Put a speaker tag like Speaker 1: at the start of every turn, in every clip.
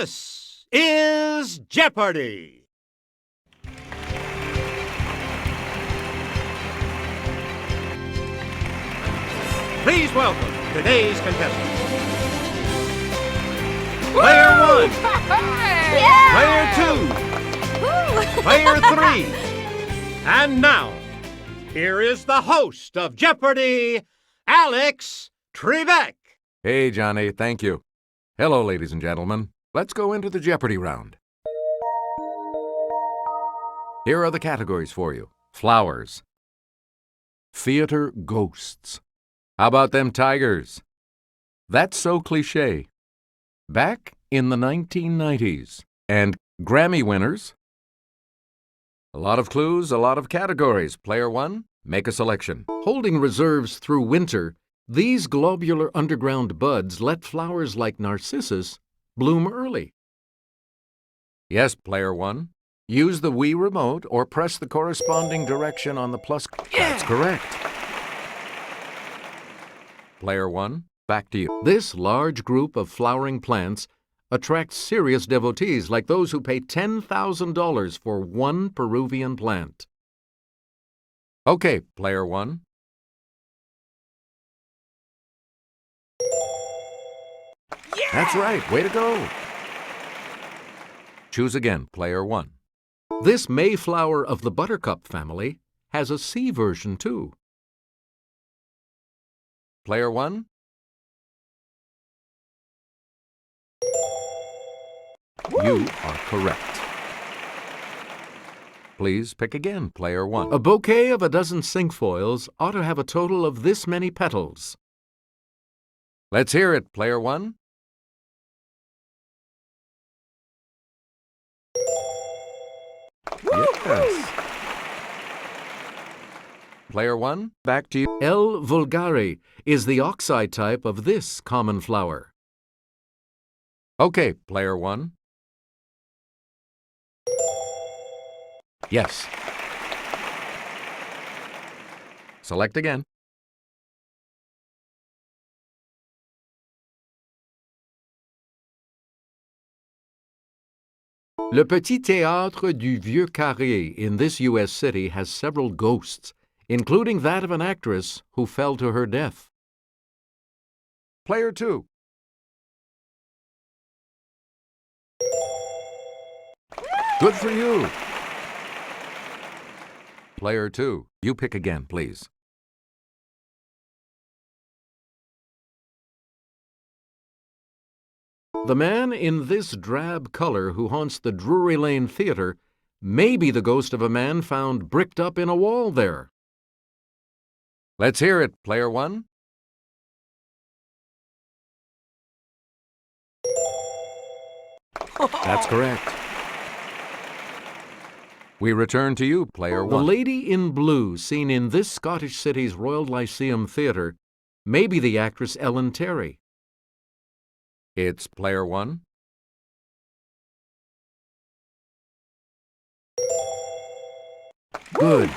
Speaker 1: This is Jeopardy! Please welcome today's contestants. Player 1.
Speaker 2: Yeah!
Speaker 1: Player 2. Player 3. And now, here is the host of Jeopardy, Alex Trebek.
Speaker 3: Hey, Johnny, thank you. Hello, ladies and gentlemen. Let's go into the Jeopardy round. Here are the categories for you. Flowers. Theater ghosts. How about them tigers? That's so cliché. Back in the 1990s. And Grammy winners. A lot of clues, a lot of categories. Player 1, make a selection. Holding reserves through winter, these globular underground buds let flowers like narcissus bloom early. Yes, Player 1. Use the Wii remote or press the corresponding direction on the plus. That's correct. Player 1, back to you. This large group of flowering plants attracts serious devotees like those who pay $10,000 for one Peruvian plant. Okay, Player 1.
Speaker 2: Yeah!
Speaker 3: That's right. Way to go. Choose again, Player 1. This Mayflower of the buttercup family has a C version too. Player 1. You are correct. Please pick again, Player 1. A bouquet of a dozen cinquefoils ought to have a total of this many petals. Let's hear it, Player 1. Yes. Player 1, back to you. L. vulgare is the oxide type of this common flower. Okay, Player 1. Yes. Select again. Le Petit Théâtre du Vieux Carré in this U.S. city has several ghosts, including that of an actress who fell to her death. Player 2. Good for you. Player 2, you pick again, please. The man in this drab color who haunts the Drury Lane Theater may be the ghost of a man found bricked up in a wall there. Let's hear it, Player 1. That's correct. We return to you, Player 1. The lady in blue seen in this Scottish city's Royal Lyceum Theatre may be the actress Ellen Terry. It's Player 1. Good.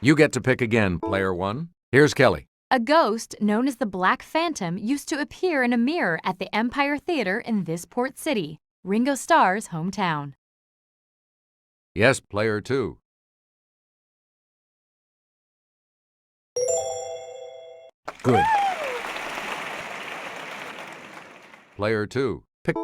Speaker 3: You get to pick again, Player 1. Here's Kelly.
Speaker 2: A ghost known as the Black Phantom used to appear in a mirror at the Empire Theater in this port city, Ringo Starr's hometown.
Speaker 3: Yes, Player 2. Good. Player 2. Pick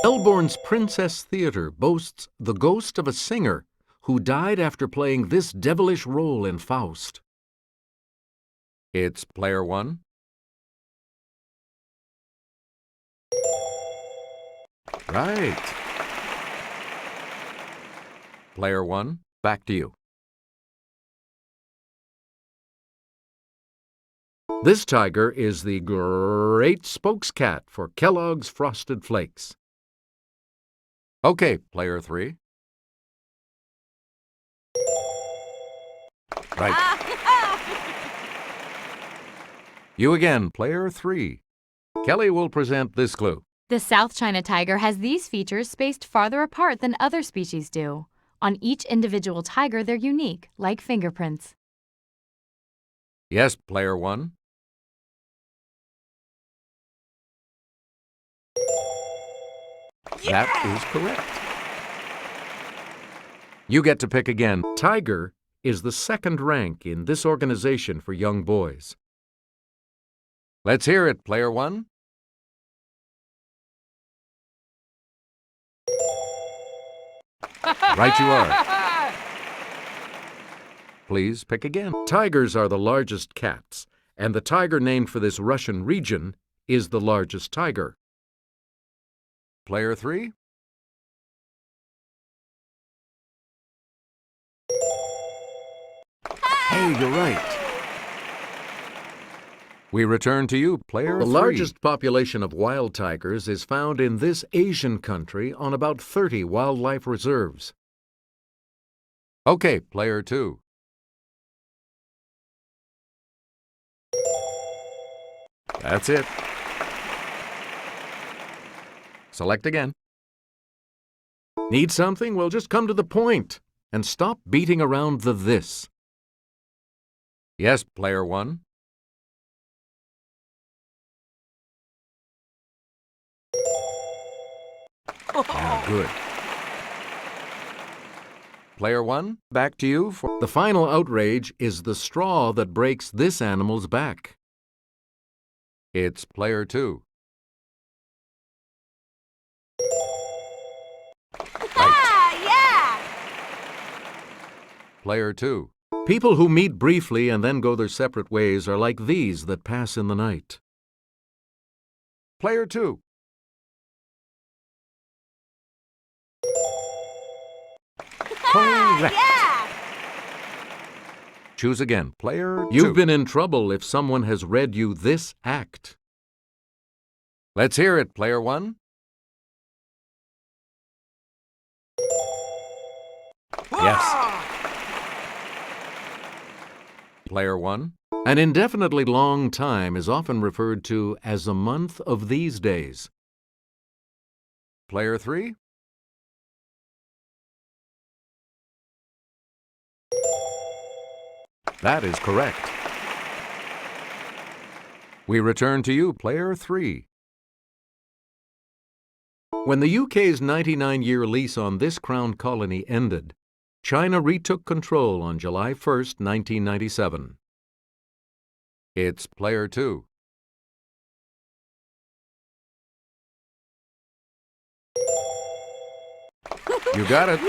Speaker 3: Melbourne's Princess Theatre boasts the ghost of a singer who died after playing this devilish role in Faust. It's Player 1. Right. Player 1, back to you. This tiger is the great spokescat for Kellogg's Frosted Flakes. Okay, Player 3. Right. You again, Player 3. Kelly will present this clue.
Speaker 2: The South China tiger has these features spaced farther apart than other species do. On each individual tiger, they're unique, like fingerprints.
Speaker 3: Yes, player 1. That is correct. You get to pick again. Tiger is the second rank in this organization for young boys. Let's hear it, player 1. Right you are. Please pick again. Tigers are the largest cats, and the tiger named for this Russian region is the largest tiger. Player 3. Hey, you're right. We return to you, player 3. The largest population of wild tigers is found in this Asian country on about 30 wildlife reserves. Okay, player 2. That's it. Select again. Need something? Well, just come to the point and stop beating around the this. Yes, player 1. Yeah, good. Player 1, back to you. The final outrage is the straw that breaks this animal's back. It's player 2.
Speaker 4: Yeah!
Speaker 3: Player 2. People who meet briefly and then go their separate ways are like these that pass in the night. Player 2. Correct.
Speaker 4: Yeah!
Speaker 3: Choose again. Player 2. You've been in trouble if someone has read you this act. Let's hear it, player 1. Yes. Player 1. An indefinitely long time is often referred to as a month of these days. Player 3. That is correct. We return to you, player 3. When the UK's 99-year lease on this crown colony ended, China retook control on July 1st, 1997. It's player 2. You got it.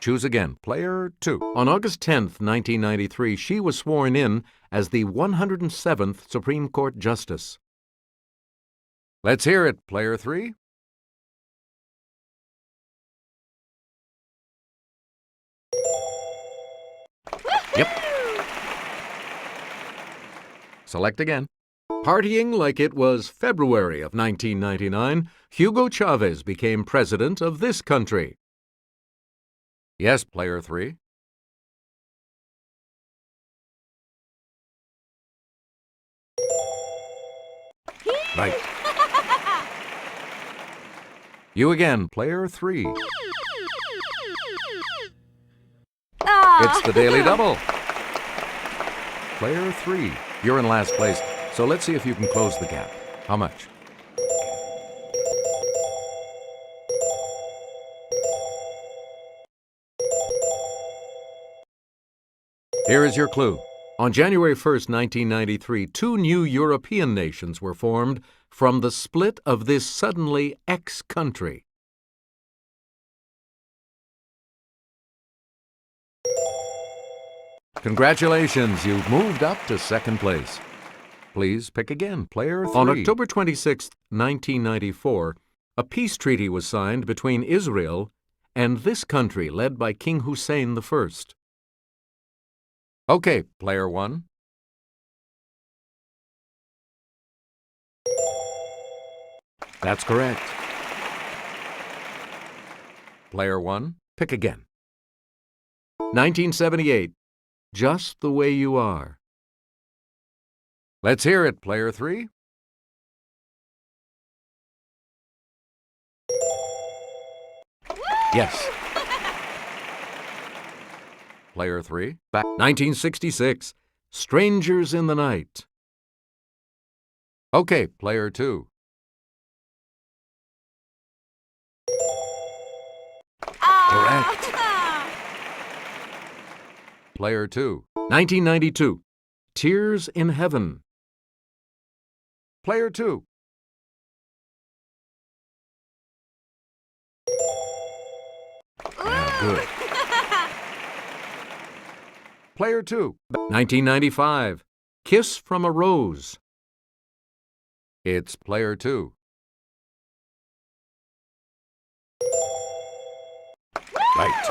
Speaker 3: Choose again. Player 2. On August 10th, 1993, she was sworn in as the 107th Supreme Court Justice. Let's hear it, player 3. Yep. Select again. Partying like it was February of 1999, Hugo Chavez became president of this country. Yes, player 3. Right. You again, player 3. It's the Daily Double. Player 3. You're in last place, so let's see if you can close the gap. How much? Here is your clue. On January 1st, 1993, 2 new European nations were formed from the split of this suddenly ex-country. Congratulations, you've moved up to second place. Please pick again, player 3. On October 26, 1994, a peace treaty was signed between Israel and this country led by King Hussein I. Okay, player 1. That's correct. Player 1, pick again. 1978, Just the Way You Are. Let's hear it, player 3. Yes. Player 3. Back. 1966. Strangers in the Night. Okay, Player 2. Correct. Player 2. 1992. Tears in Heaven. Player 2. Yeah, good. Player 2. 1995. Kiss from a Rose. It's Player 2. Right.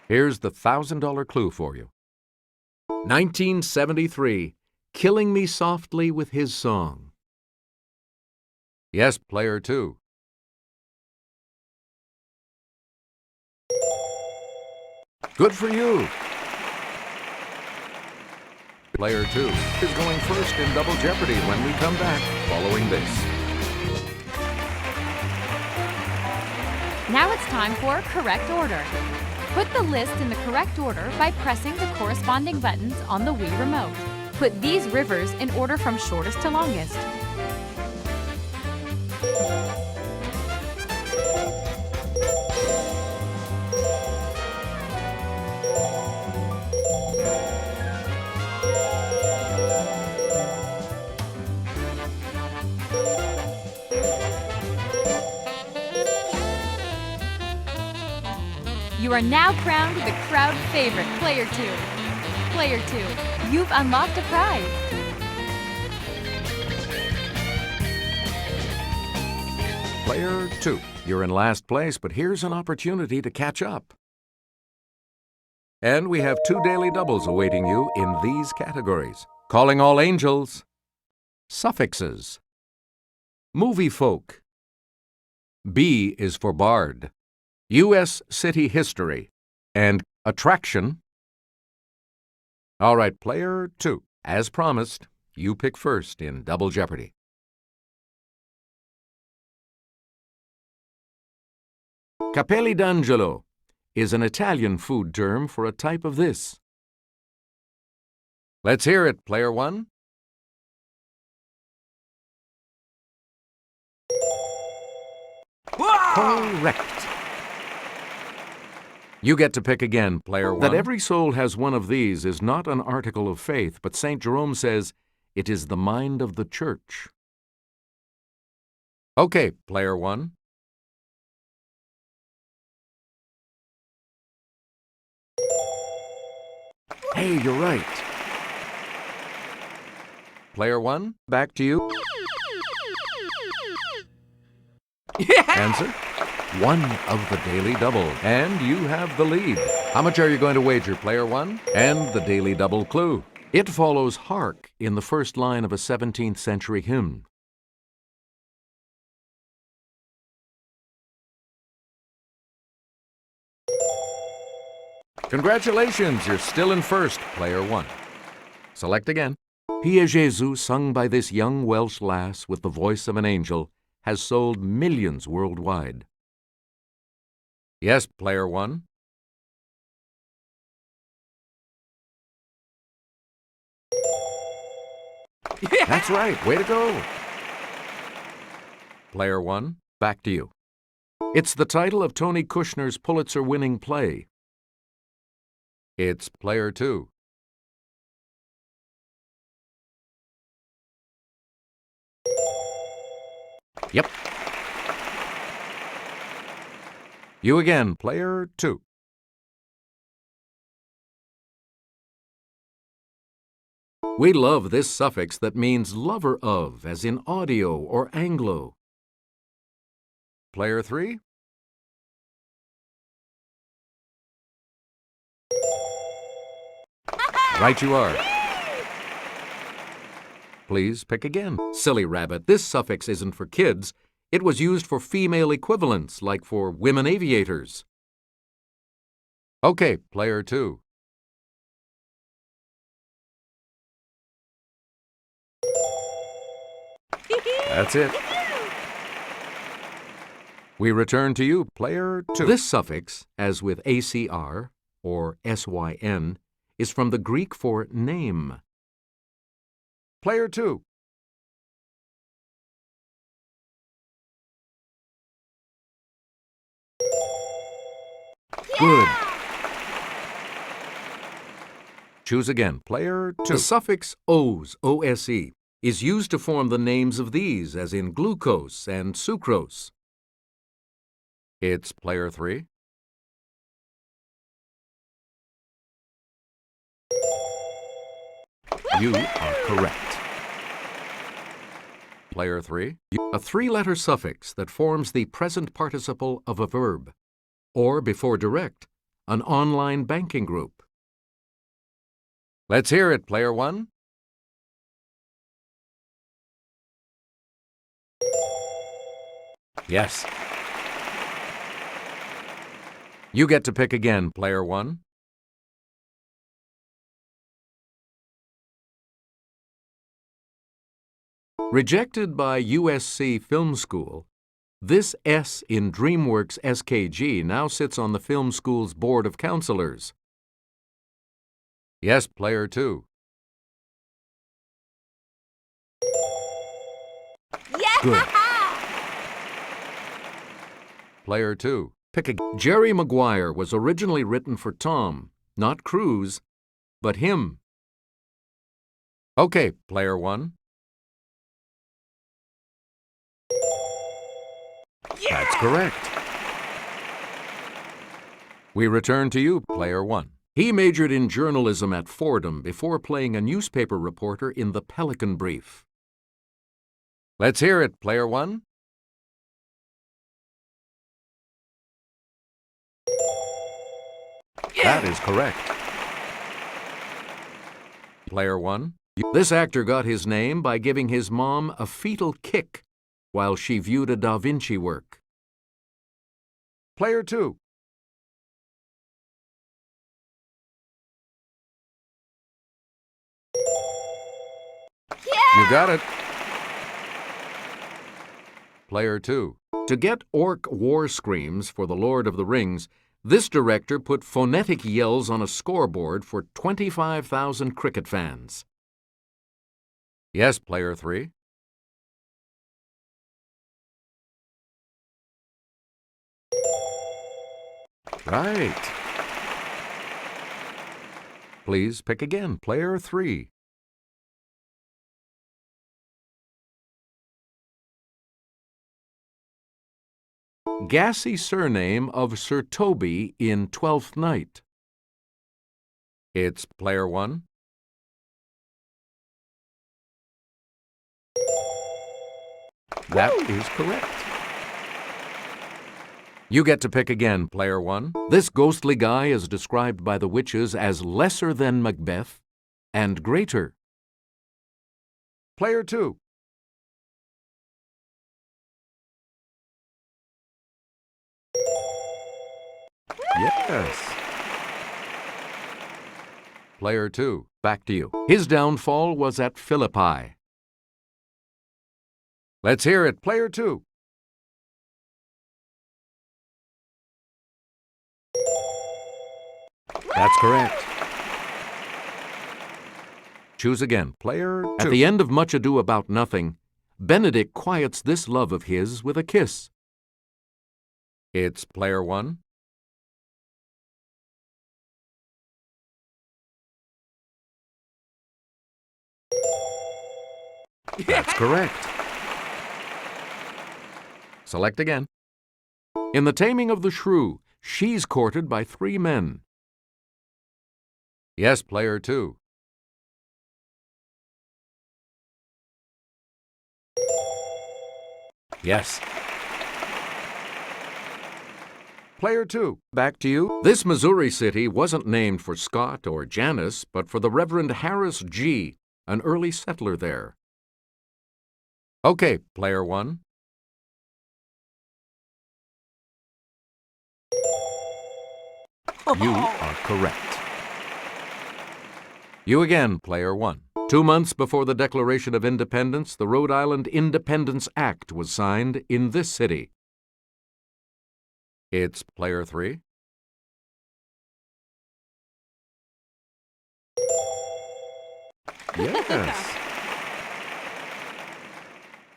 Speaker 3: Here's the $1,000 clue for you. 1973. Killing Me Softly with His Song. Yes, Player 2. Good for you. Player 2 is going first in Double Jeopardy when we come back following this.
Speaker 2: Now it's time for correct order. Put the list in the correct order by pressing the corresponding buttons on the Wii remote. Put these rivers in order from shortest to longest. You are now crowned the crowd favorite, Player 2. Player 2, you've unlocked a prize.
Speaker 3: Player 2, you're in last place, but here's an opportunity to catch up. And we have 2 daily doubles awaiting you in these categories. Calling All Angels, Suffixes, Movie Folk. B is for Bard, U.S. City History, and Attraction. All right, Player 2, as promised, you pick first in Double Jeopardy. Capelli d'Angelo is an Italian food term for a type of this. Let's hear it, Player 1. Correct. You get to pick again, Player 1. That every soul has one of these is not an article of faith, but St. Jerome says it is the mind of the church. Okay, Player 1. Hey, you're right. Player 1, back to you. Answer? 1 of the daily double, and you have the lead. How much are you going to wager, Player 1? And the daily double clue. It follows hark in the first line of a 17th century hymn. Congratulations, you're still in first, Player 1. Select again. Pie Jesu, sung by this young Welsh lass with the voice of an angel, has sold millions worldwide. Yes, Player 1. That's right, way to go. Player 1, back to you. It's the title of Tony Kushner's Pulitzer-winning play. It's Player 2. Yep. You again, Player 2. We love this suffix that means lover of, as in audio or Anglo. Player 3. Right you are. Please pick again. Silly rabbit, this suffix isn't for kids. It was used for female equivalents, like for women aviators. Okay, Player 2. That's it. We return to you, player 2. This suffix, as with ACR or SYN, is from the Greek for name. Player 2. Good. Choose again, player 2. The suffix ose, O-S-E, is used to form the names of these, as in glucose and sucrose. It's player 3. You are correct. Player 3. A three-letter suffix that forms the present participle of a verb, or before direct, an online banking group. Let's hear it, player 1. Yes. You get to pick again, player 1. Rejected by USC Film School, this S in DreamWorks SKG now sits on the film school's board of counselors. Yes, player 2.
Speaker 4: Yeah!
Speaker 3: Good. Player 2. Pick a. Jerry Maguire was originally written for Tom, not Cruise, but him. Okay, player 1.
Speaker 4: Yeah!
Speaker 3: That's correct. We return to you, player 1. He majored in journalism at Fordham before playing a newspaper reporter in the Pelican Brief. Let's hear it, player 1.
Speaker 4: Yeah!
Speaker 3: That is correct. Player 1. This actor got his name by giving his mom a fetal kick while she viewed a Da Vinci work. Player 2.
Speaker 4: Yeah!
Speaker 3: You got it. Player 2. To get orc war screams for The Lord of the Rings, this director put phonetic yells on a scoreboard for 25,000 cricket fans. Yes, player 3. Right. Please pick again, player 3. Gassy surname of Sir Toby in Twelfth Night. It's player 1. That is correct. You get to pick again, player 1. This ghostly guy is described by the witches as lesser than Macbeth and greater. Player 2. Yes. Player 2, back to you. His downfall was at Philippi. Let's hear it, player 2. That's correct. Choose again, player 2. At the end of Much Ado About Nothing, Benedict quiets this love of his with a kiss. It's player 1. That's correct. Select again. In The Taming of the Shrew, she's courted by 3 men. Yes, player 2. Yes. Player 2, back to you. This Missouri city wasn't named for Scott or Janice, but for the Reverend Harris G., an early settler there. Okay, player 1. You are correct. You again, player 1. 2 months before the Declaration of Independence, the Rhode Island Independence Act was signed in this city. It's player 3. Yes.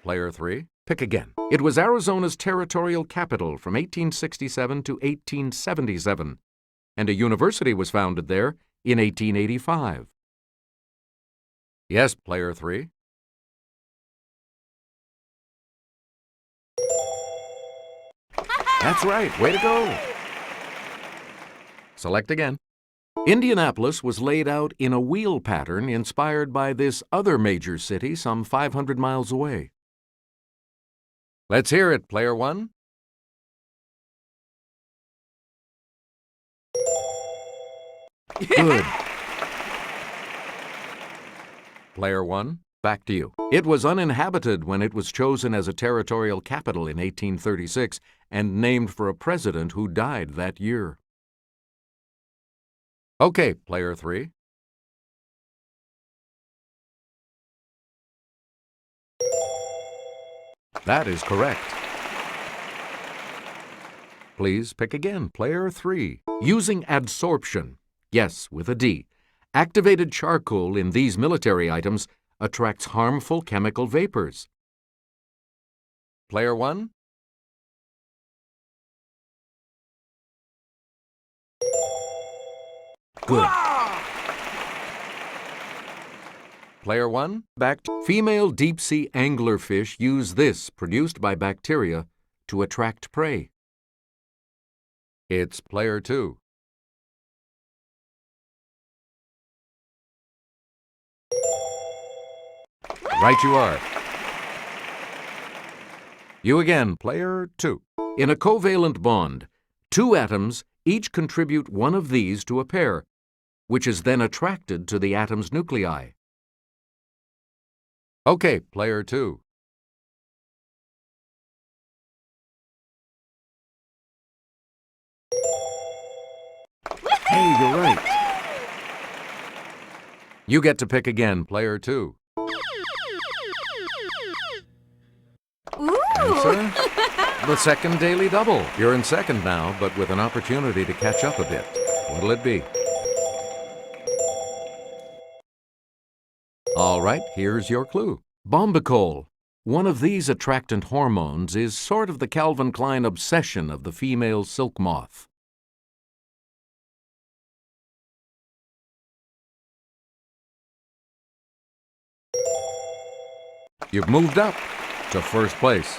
Speaker 3: Player 3, pick again. It was Arizona's territorial capital from 1867 to 1877, and a university was founded there in 1885. Yes, player 3. That's right. Way to go. Select again. Indianapolis was laid out in a wheel pattern inspired by this other major city some 500 miles away. Let's hear it, player 1. Good. Player 1, back to you. It was uninhabited when it was chosen as a territorial capital in 1836 and named for a president who died that year. Okay, player 3. That is correct. Please pick again, player 3. Using adsorption, yes, with a D, activated charcoal in these military items attracts harmful chemical vapors. Player 1. Good. Player 1, back to female deep-sea anglerfish use this, produced by bacteria, to attract prey. It's player 2. Right you are. You again, player 2. In a covalent bond, two atoms each contribute one of these to a pair, which is then attracted to the atom's nuclei. Okay, player 2. Hey, you're right. You get to pick again, player 2.
Speaker 4: Ooh!
Speaker 3: Answer? The second daily double. You're in second now, but with an opportunity to catch up a bit. What'll it be? All right, here's your clue. Bombicol. One of these attractant hormones is sort of the Calvin Klein obsession of the female silk moth. You've moved up to first place.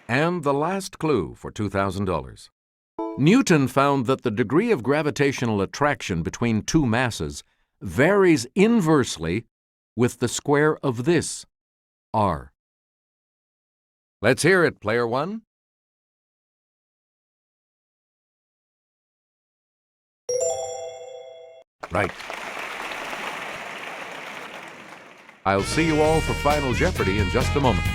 Speaker 3: And the last clue for $2,000. Newton found that the degree of gravitational attraction between two masses varies inversely with the square of this, r. Let's hear it, player 1. Right. I'll see you all for Final Jeopardy in just a moment.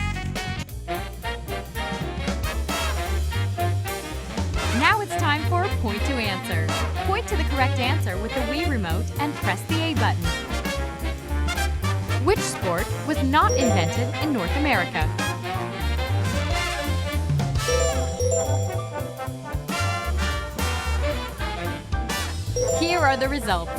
Speaker 2: Now it's time for a point to answer. Point to the correct answer with the Wii remote and press the A button. Which sport was not invented in North America? Here are the results.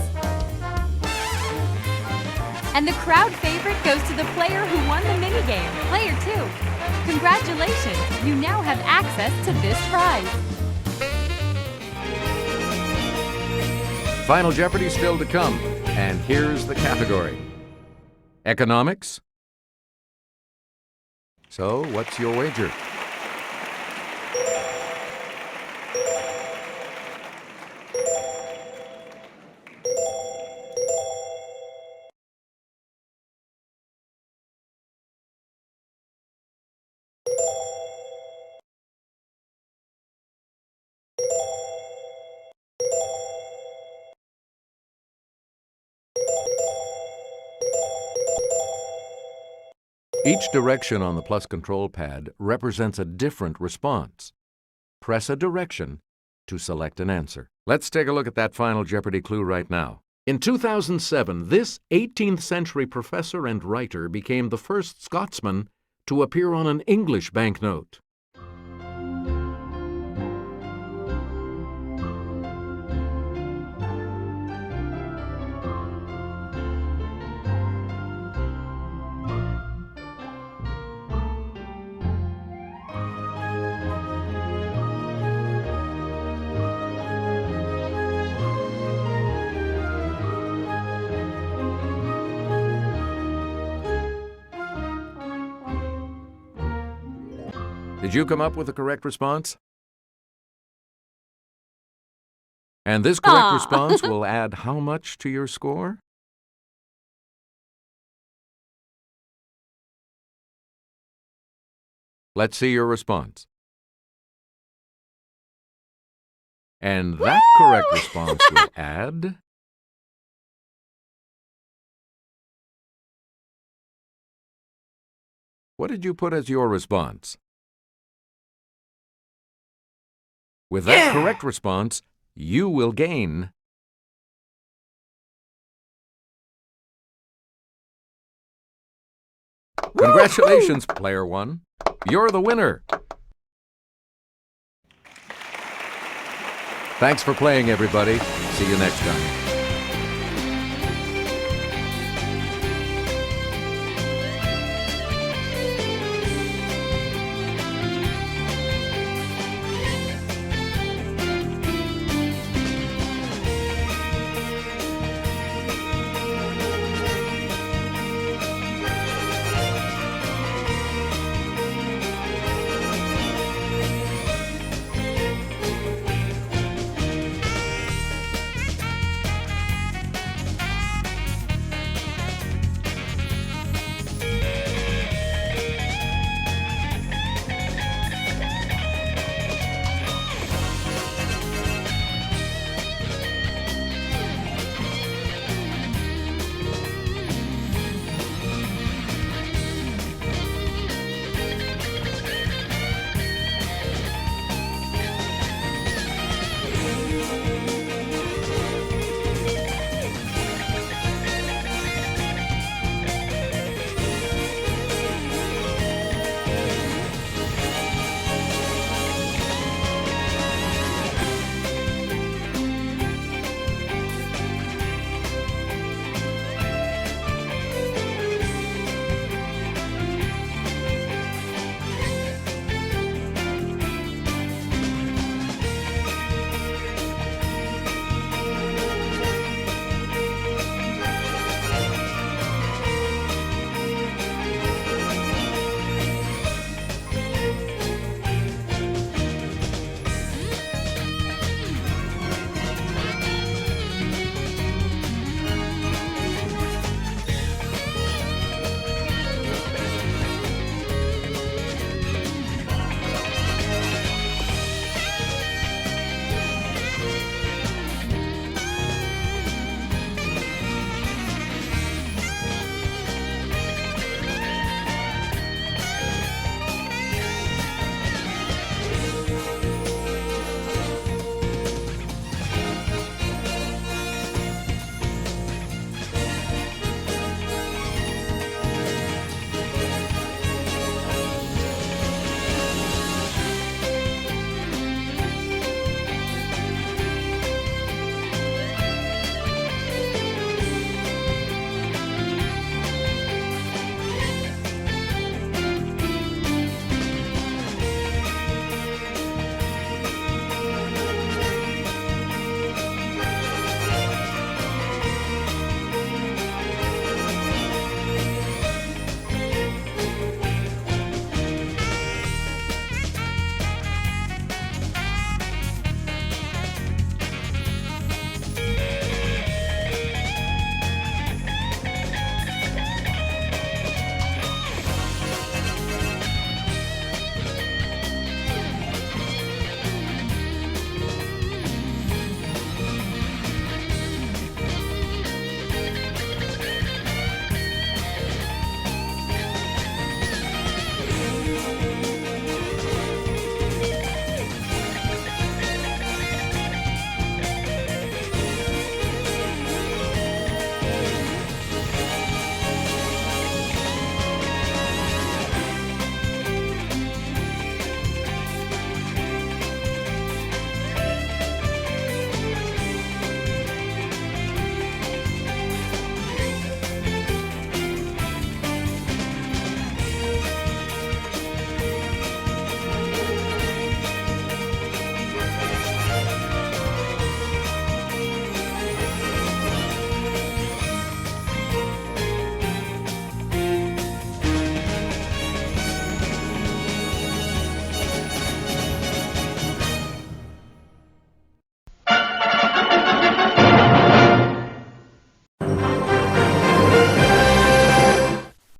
Speaker 2: And the crowd favorite goes to the player who won the minigame, player 2. Congratulations, you now have access to this prize.
Speaker 3: Final Jeopardy still to come, and here's the category. Economics. So, what's your wager? Each direction on the plus control pad represents a different response. Press a direction to select an answer. Let's take a look at that Final Jeopardy clue right now. In 2007, this 18th century professor and writer became the first Scotsman to appear on an English banknote. Did you come up with the correct response? And this correct
Speaker 2: Aw.
Speaker 3: response will add how much to your score? Let's see your response. And that correct response will add... What did you put as your response? With that correct response, you will gain... Congratulations, player one. You're the winner. Thanks for playing, everybody. See you next time.